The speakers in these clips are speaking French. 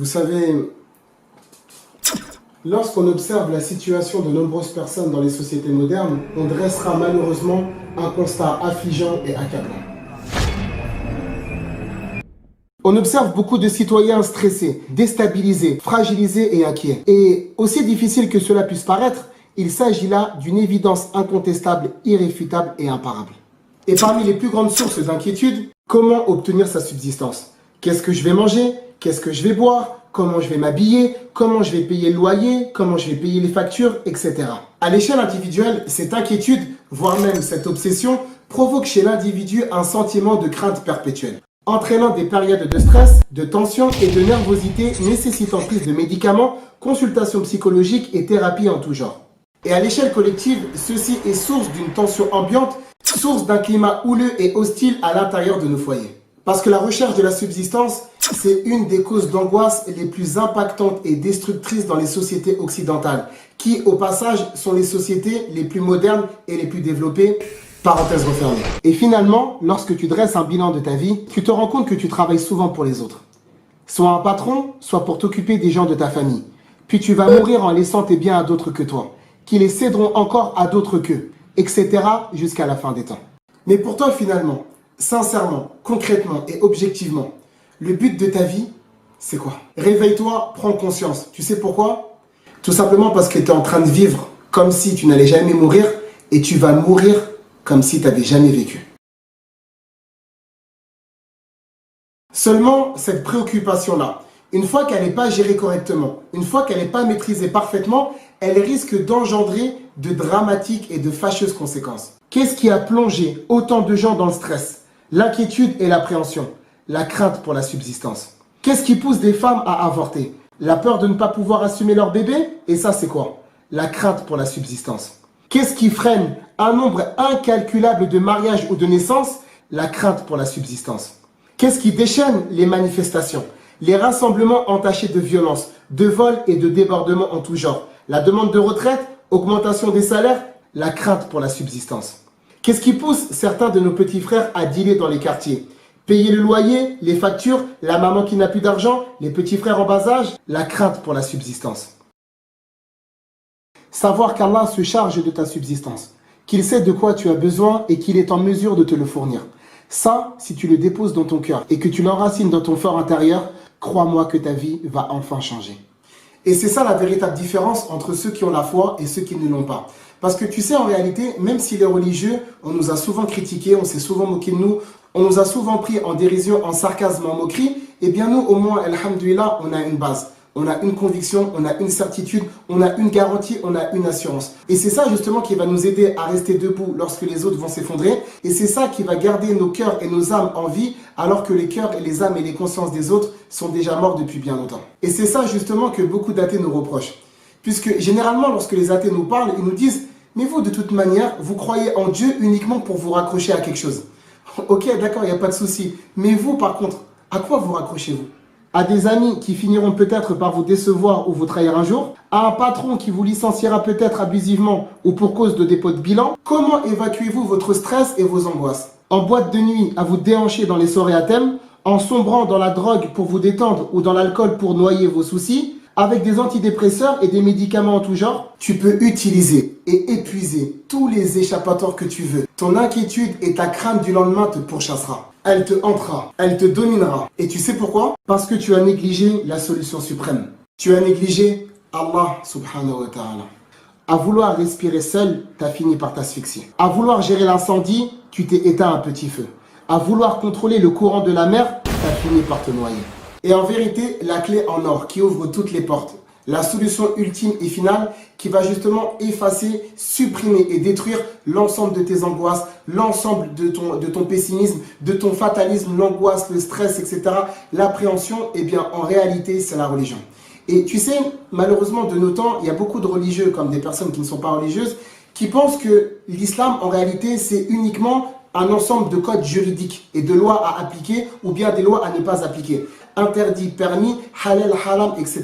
Vous savez, lorsqu'on observe la situation de nombreuses personnes dans les sociétés modernes, on dressera malheureusement un constat affligeant et accablant. On observe beaucoup de citoyens stressés, déstabilisés, fragilisés et inquiets. Et aussi difficile que cela puisse paraître, il s'agit là d'une évidence incontestable, irréfutable et imparable. Et parmi les plus grandes sources d'inquiétude, comment obtenir sa subsistance? Qu'est-ce que je vais manger? Qu'est-ce que je vais boire? Comment je vais m'habiller? Comment je vais payer le loyer? Comment je vais payer les factures? Etc. À l'échelle individuelle, cette inquiétude, voire même cette obsession, provoque chez l'individu un sentiment de crainte perpétuelle, entraînant des périodes de stress, de tension et de nervosité nécessitant prise de médicaments, consultations psychologiques et thérapies en tout genre. Et à l'échelle collective, ceci est source d'une tension ambiante, source d'un climat houleux et hostile à l'intérieur de nos foyers. Parce que la recherche de la subsistance, c'est une des causes d'angoisse les plus impactantes et destructrices dans les sociétés occidentales, qui, au passage, sont les sociétés les plus modernes et les plus développées, parenthèse refermée. Et finalement, lorsque tu dresses un bilan de ta vie, tu te rends compte que tu travailles souvent pour les autres. Soit un patron, soit pour t'occuper des gens de ta famille. Puis tu vas mourir en laissant tes biens à d'autres que toi, qui les céderont encore à d'autres qu'eux, etc. jusqu'à la fin des temps. Mais pour toi, finalement, sincèrement, concrètement et objectivement, le but de ta vie, c'est quoi? Réveille-toi, prends conscience. Tu sais pourquoi? Tout simplement parce que tu es en train de vivre comme si tu n'allais jamais mourir et tu vas mourir comme si tu n'avais jamais vécu. Seulement, cette préoccupation-là, une fois qu'elle n'est pas gérée correctement, une fois qu'elle n'est pas maîtrisée parfaitement, elle risque d'engendrer de dramatiques et de fâcheuses conséquences. Qu'est-ce qui a plongé autant de gens dans le stress? L'inquiétude et l'appréhension, la crainte pour la subsistance. Qu'est-ce qui pousse des femmes à avorter? La peur de ne pas pouvoir assumer leur bébé? Et ça, c'est quoi? La crainte pour la subsistance. Qu'est-ce qui freine un nombre incalculable de mariages ou de naissances? La crainte pour la subsistance. Qu'est-ce qui déchaîne les manifestations? Les rassemblements entachés de violence, de vols et de débordements en tout genre. La demande de retraite, augmentation des salaires, la crainte pour la subsistance. Qu'est-ce qui pousse certains de nos petits frères à dealer dans les quartiers? Payer le loyer, les factures, la maman qui n'a plus d'argent, les petits frères en bas âge, la crainte pour la subsistance. Savoir qu'Allah se charge de ta subsistance, qu'il sait de quoi tu as besoin et qu'il est en mesure de te le fournir. Ça, si tu le déposes dans ton cœur et que tu l'enracines dans ton fort intérieur, crois-moi que ta vie va enfin changer. Et c'est ça la véritable différence entre ceux qui ont la foi et ceux qui ne l'ont pas. Parce que tu sais, en réalité, même si les religieux, on nous a souvent critiqués, on s'est souvent moqué de nous, on nous a souvent pris en dérision, en sarcasme, en moquerie, eh bien nous, au moins, alhamdoulilah, on a une base. On a une conviction, on a une certitude, on a une garantie, on a une assurance. Et c'est ça justement qui va nous aider à rester debout lorsque les autres vont s'effondrer. Et c'est ça qui va garder nos cœurs et nos âmes en vie alors que les cœurs et les âmes et les consciences des autres sont déjà morts depuis bien longtemps. Et c'est ça justement que beaucoup d'athées nous reprochent. Puisque généralement lorsque les athées nous parlent, ils nous disent « Mais vous de toute manière, vous croyez en Dieu uniquement pour vous raccrocher à quelque chose. » Ok, d'accord, il n'y a pas de souci. Mais vous par contre, à quoi vous raccrochez-vous? À des amis qui finiront peut-être par vous décevoir ou vous trahir un jour, à un patron qui vous licenciera peut-être abusivement ou pour cause de dépôt de bilan. Comment évacuez-vous votre stress et vos angoisses? En boîte de nuit à vous déhancher dans les soirées à thème, en sombrant dans la drogue pour vous détendre ou dans l'alcool pour noyer vos soucis, avec des antidépresseurs et des médicaments en tout genre? Tu peux utiliser et épuiser tous les échappatoires que tu veux. Ton inquiétude et ta crainte du lendemain te pourchassera. Elle te hantera, elle te dominera. Et tu sais pourquoi? Parce que tu as négligé la solution suprême. Tu as négligé Allah subhanahu wa ta'ala. À vouloir respirer seul, tu as fini par t'asphyxier. À vouloir gérer l'incendie, tu t'es éteint un petit feu. À vouloir contrôler le courant de la mer, tu as fini par te noyer. Et en vérité, la clé en or qui ouvre toutes les portes, la solution ultime et finale qui va justement effacer, supprimer et détruire l'ensemble de tes angoisses, l'ensemble de ton pessimisme, de ton fatalisme, l'angoisse, le stress, etc. L'appréhension, eh bien en réalité, c'est la religion. Et tu sais, malheureusement de nos temps, il y a beaucoup de religieux comme des personnes qui ne sont pas religieuses qui pensent que l'islam en réalité c'est uniquement un ensemble de codes juridiques et de lois à appliquer ou bien des lois à ne pas appliquer. Interdit, permis, halal, haram, etc.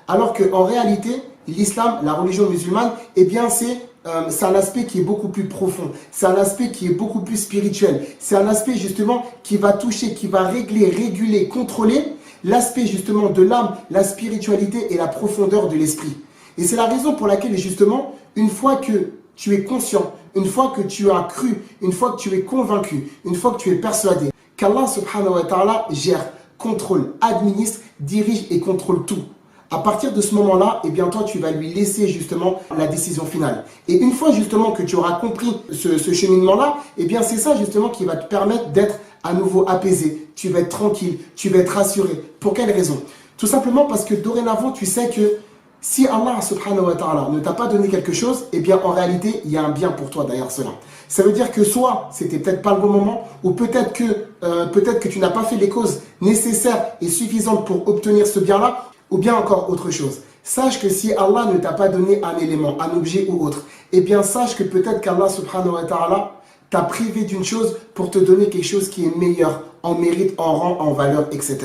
Alors qu'en réalité, l'islam, la religion musulmane, eh bien c'est un aspect qui est beaucoup plus profond. C'est un aspect qui est beaucoup plus spirituel. C'est un aspect justement qui va toucher, qui va régler, réguler, contrôler l'aspect justement de l'âme, la spiritualité et la profondeur de l'esprit. Et c'est la raison pour laquelle justement, une fois que tu es conscient, une fois que tu as cru, une fois que tu es convaincu, une fois que tu es persuadé qu'Allah subhanahu wa ta'ala gère, contrôle, administre, dirige et contrôle tout. À partir de ce moment-là, eh bien toi, tu vas lui laisser justement la décision finale. Et une fois justement que tu auras compris ce cheminement-là, eh bien c'est ça justement qui va te permettre d'être à nouveau apaisé. Tu vas être tranquille, tu vas être rassuré. Pour quelle raison? Tout simplement parce que dorénavant, tu sais que si Allah subhanahu wa ta'ala ne t'a pas donné quelque chose, eh bien en réalité, il y a un bien pour toi derrière cela. Ça veut dire que soit c'était peut-être pas le bon moment, ou peut-être que tu n'as pas fait les causes nécessaires et suffisantes pour obtenir ce bien-là, ou bien encore autre chose. Sache que si Allah ne t'a pas donné un élément, un objet ou autre, eh bien sache que peut-être qu'Allah subhanahu wa ta'ala t'a privé d'une chose pour te donner quelque chose qui est meilleur, en mérite, en rang, en valeur, etc.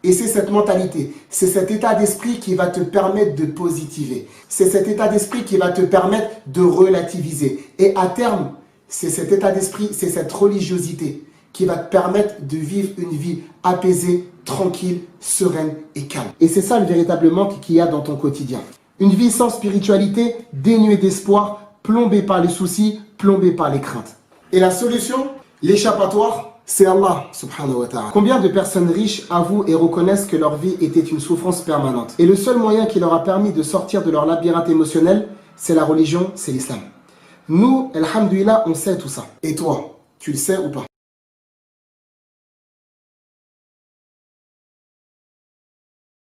Et c'est cette mentalité, c'est cet état d'esprit qui va te permettre de positiver. C'est cet état d'esprit qui va te permettre de relativiser. Et à terme, c'est cet état d'esprit, c'est cette religiosité qui va te permettre de vivre une vie apaisée, tranquille, sereine et calme. Et c'est ça le véritable manque qu'il y a dans ton quotidien. Une vie sans spiritualité, dénuée d'espoir, plombée par les soucis, plombée par les craintes. Et la solution, l'échappatoire, c'est Allah subhanahu wa ta'ala. Combien de personnes riches avouent et reconnaissent que leur vie était une souffrance permanente? Et le seul moyen qui leur a permis de sortir de leur labyrinthe émotionnel, c'est la religion, c'est l'islam. Nous, alhamdoulilah, on sait tout ça. Et toi, tu le sais ou pas?